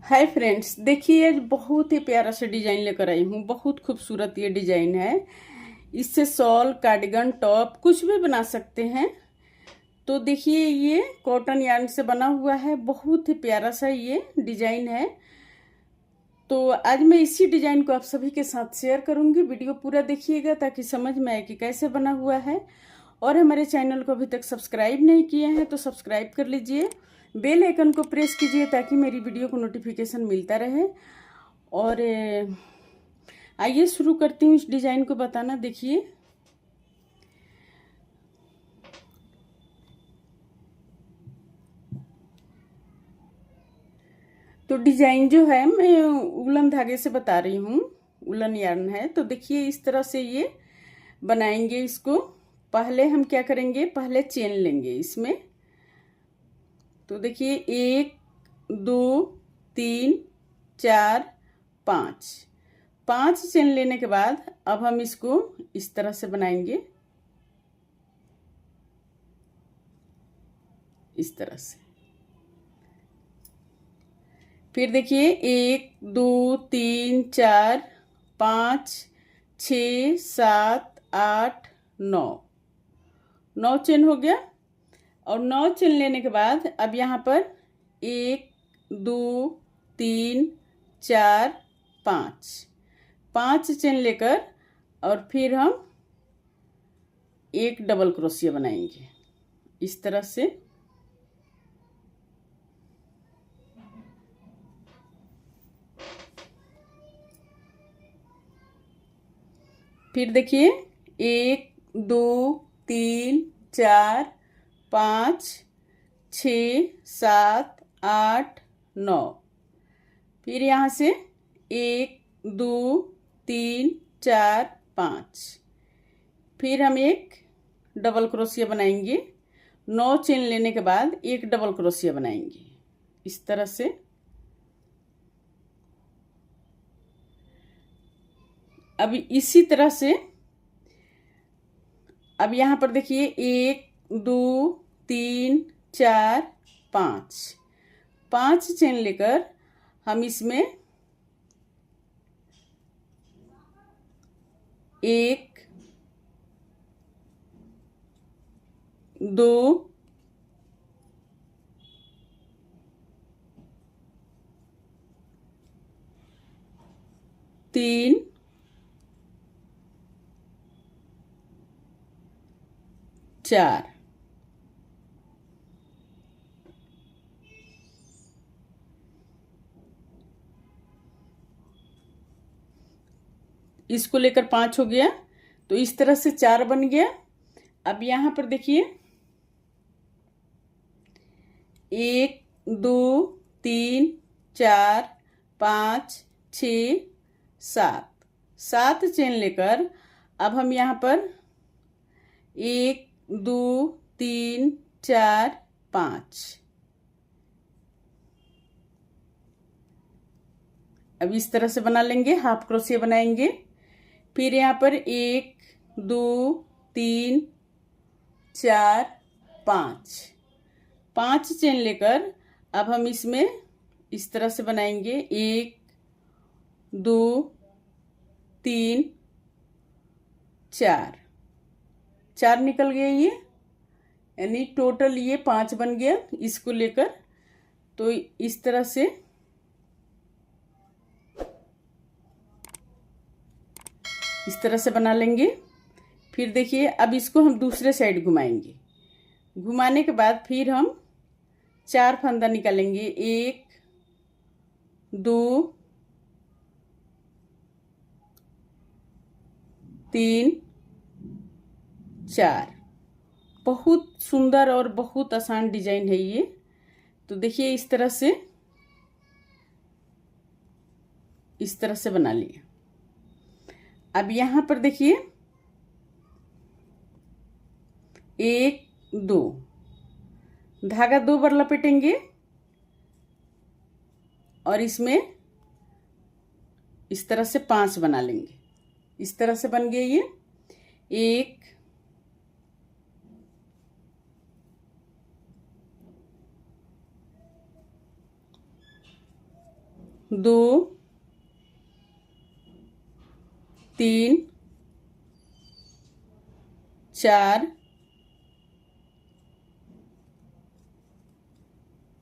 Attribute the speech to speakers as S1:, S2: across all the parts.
S1: Hi friends, देखिए आज बहुत ही प्यारा सा डिजाइन लेकर आई हूँ। बहुत खूबसूरत ये डिजाइन है। इससे शॉल, कार्डिगन, टॉप कुछ भी बना सकते हैं। तो देखिए ये कॉटन यार्न से बना हुआ है। बहुत ही प्यारा सा ये डिजाइन है। तो आज मैं इसी डिजाइन को आप सभी के साथ शेयर करूंगी। वीडियो पूरा देखिएगा ताकि समझ में आए कि कैसे बना हुआ है। और हमारे चैनल को अभी तक सब्सक्राइब नहीं किए हैं तो सब्सक्राइब कर लीजिए। बेल आइकन को प्रेस कीजिए ताकि मेरी वीडियो को नोटिफिकेशन मिलता रहे। और आइए शुरू करती हूँ इस डिजाइन को बताना। देखिए तो डिजाइन जो है मैं उलन धागे से बता रही हूँ। उलन यार्न है। तो देखिए इस तरह से ये बनाएंगे इसको। पहले हम क्या करेंगे, पहले चेन लेंगे इसमें। तो देखिए 1 2 3 4 5 5 चेन लेने के बाद अब हम इसको इस तरह से बनाएंगे, इस तरह से। फिर देखिए 1 2 3 4 5 6 7 8 9 9 चेन हो गया। और 9 चेन लेने के बाद अब यहाँ पर 1 2 3 4 5 5 चेन लेकर और फिर हम एक डबल क्रोशिया बनाएंगे इस तरह से। फिर देखिए 1 2 3 4 5 6 7 8 9। फिर यहाँ से 1 2 3 4 5। फिर हम एक डबल क्रोशिया बनाएंगे। 9 चेन लेने के बाद एक डबल क्रोशिया बनाएंगे इस तरह से। अब इसी तरह से अब यहाँ पर देखिए 1 2 3 4 5 5 चेन लेकर हम इसमें 1 2 3 4 इसको लेकर 5 हो गया। तो इस तरह से 4 बन गया। अब यहाँ पर देखिए 1 2 3 4 5 6 7 7 चेन लेकर अब हम यहाँ पर 1 2 3 4 5। अब इस तरह से बना लेंगे, हाफ क्रोशिया बनाएंगे। फिर यहाँ पर 1 2 3 4 5 5 चेन लेकर अब हम इसमें इस तरह से बनाएंगे। 1 2 3 4 4 निकल गए ये, यानी टोटल ये 5 बन गया इसको लेकर। तो इस तरह से बना लेंगे। फिर देखिए अब इसको हम दूसरे साइड घुमाएंगे। घुमाने के बाद फिर हम 4 फंदा निकालेंगे। 1 2 3 4। बहुत सुंदर और बहुत आसान डिजाइन है ये। तो देखिए इस तरह से बना लिया। अब यहाँ पर देखिए 1 2 धागा 2 बार लपेटेंगे और इसमें इस तरह से 5 बना लेंगे। इस तरह से बन गए ये। 1 2 दो, तीन, चार,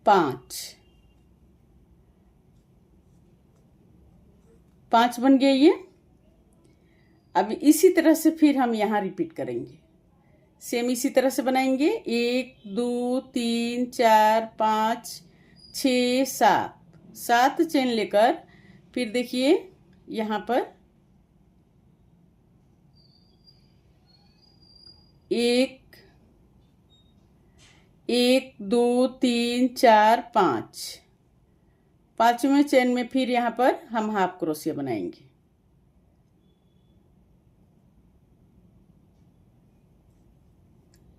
S1: पाँच। पाँच बन गया ये। अब इसी तरह से फिर हम यहाँ रिपीट करेंगे, सेम इसी तरह से बनाएंगे। एक, दो, तीन, चार, पाँच, छ, सात। सात चेन लेकर फिर देखिए यहाँ पर एक, एक, दो, तीन, चार, पाँच। पांचवें चेन में फिर यहाँ पर हम हाफ क्रोशिया बनाएंगे।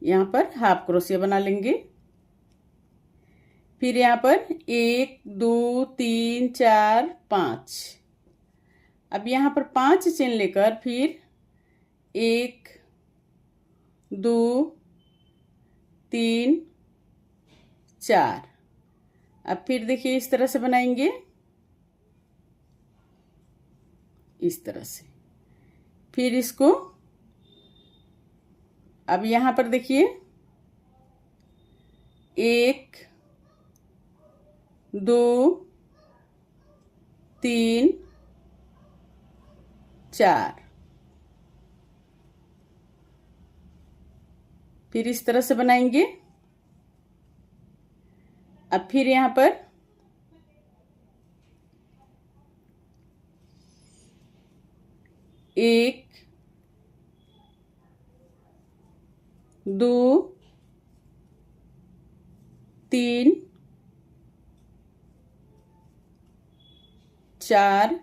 S1: यहाँ पर हाफ क्रोशिया बना लेंगे। फिर यहाँ पर एक, दो, तीन, चार, पाँच। अब यहाँ पर पांच चेन लेकर फिर एक, दो, तीन, चार। अब फिर देखिए इस तरह से बनाएंगे, इस तरह से। फिर इसको अब यहाँ पर देखिए एक, दो, तीन, चार। फिर इस तरह से बनाएंगे। अब फिर यहाँ पर एक, दो, तीन, चार,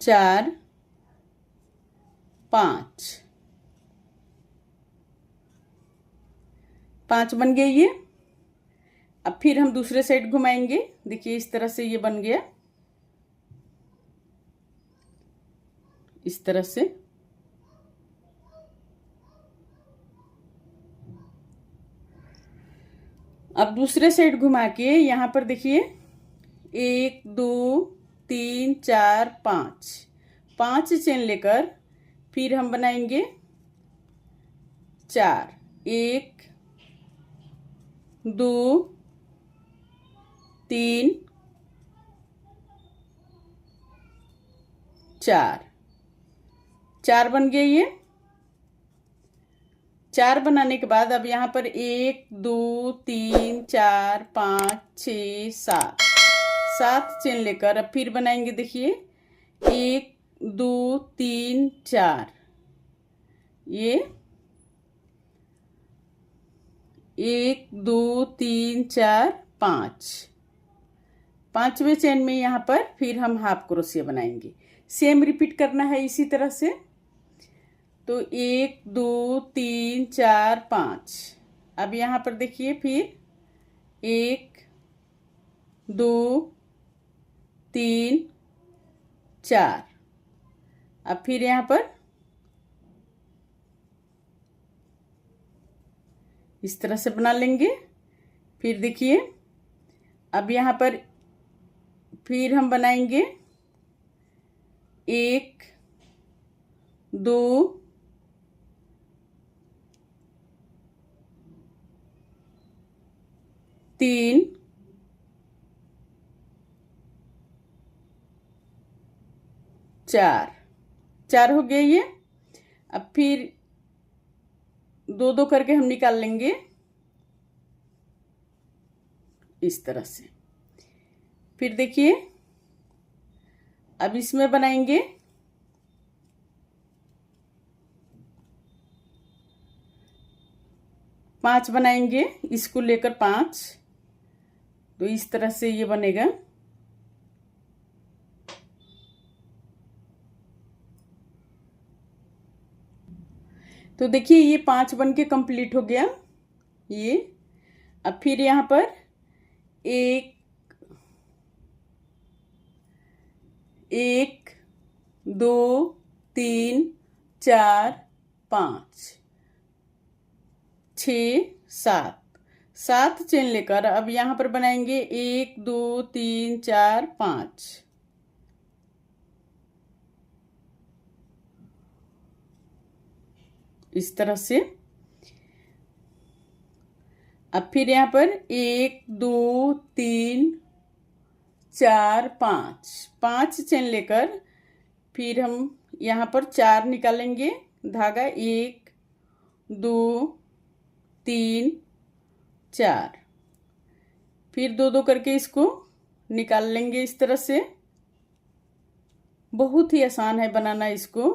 S1: चार, पाँच। पाँच बन गए ये। अब फिर हम दूसरे साइड घुमाएंगे। देखिए इस तरह से ये बन गया, इस तरह से। अब दूसरे साइड घुमा के यहाँ पर देखिए एक, दो, तीन, चार, पाँच। पांच चेन लेकर फिर हम बनाएंगे चार। एक, दो, तीन, चार। चार बन गए ये। चार बनाने के बाद अब यहाँ पर एक, दो, तीन, चार, पाँच, छ, सात। सात चेन लेकर अब फिर बनाएंगे। देखिए एक, दो, तीन, चार। ये एक, दो, तीन, चार, पाँच। पांचवें चेन में यहाँ पर फिर हम हाफ क्रोशिया बनाएंगे। सेम रिपीट करना है इसी तरह से। तो एक, दो, तीन, चार, पाँच। अब यहाँ पर देखिए फिर एक, दो, तीन, चार। अब फिर यहाँ पर इस तरह से बना लेंगे। फिर देखिए अब यहाँ पर फिर हम बनाएंगे एक, दो, तीन, चार। चार हो गए ये। अब फिर दो दो करके हम निकाल लेंगे इस तरह से। फिर देखिए अब इसमें बनाएंगे पांच बनाएंगे, इसको लेकर पांच। तो इस तरह से ये बनेगा। तो देखिए ये पांच बन के कंप्लीट हो गया ये। अब फिर यहाँ पर एक, एक, दो, तीन, 4 5 6 7 7 चेन लेकर अब यहाँ पर बनाएंगे 1 2 3 4 5। इस तरह से। अब फिर यहाँ पर 1 2 3 4 5 5 चेन लेकर फिर हम यहाँ पर 4 निकालेंगे धागा, 1 2 3 4, फिर 2 2 करके इसको निकाल लेंगे इस तरह से। बहुत ही आसान है बनाना इसको।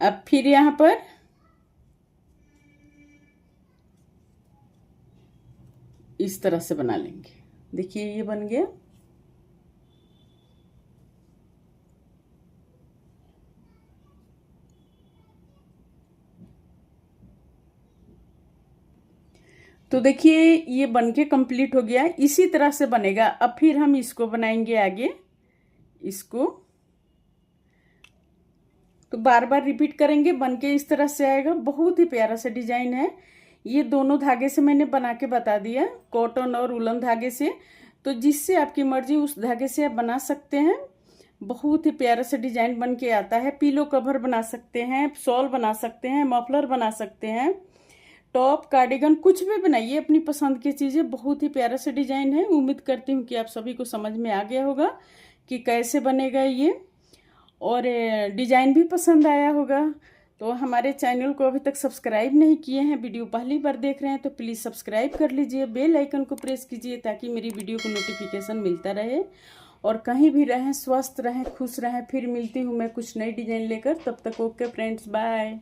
S1: अब फिर यहाँ पर इस तरह से बना लेंगे। देखिए ये बन गया। तो देखिए ये बनके कंप्लीट हो गया। इसी तरह से बनेगा। अब फिर हम इसको बनाएंगे आगे। इसको तो बार बार रिपीट करेंगे, बनके इस तरह से आएगा। बहुत ही प्यारा सा डिजाइन है। ये दोनों धागे से मैंने बना के बता दिया, कॉटन और उलन धागे से। तो जिससे आपकी मर्जी उस धागे से आप बना सकते हैं। बहुत ही प्यारा सा डिजाइन बन के आता है। पिलो कवर बना सकते हैं, शॉल बना सकते हैं, मफलर बना सकते हैं, टॉप, कार्डिगन, कुछ भी बनाइए अपनी पसंद की चीज़ें। बहुत ही प्यारा सा डिजाइन है। उम्मीद करती हूँ कि आप सभी को समझ में आ गया होगा कि कैसे बनेगा ये, और डिजाइन भी पसंद आया होगा। तो हमारे चैनल को अभी तक सब्सक्राइब नहीं किए हैं, वीडियो पहली बार देख रहे हैं तो प्लीज़ सब्सक्राइब कर लीजिए, बेल आइकन को प्रेस कीजिए ताकि मेरी वीडियो को नोटिफिकेशन मिलता रहे। और कहीं भी रहें, स्वस्थ रहें, खुश रहें। फिर मिलती हूँ मैं कुछ नई डिजाइन लेकर। तब तक ओके फ्रेंड्स, बाय।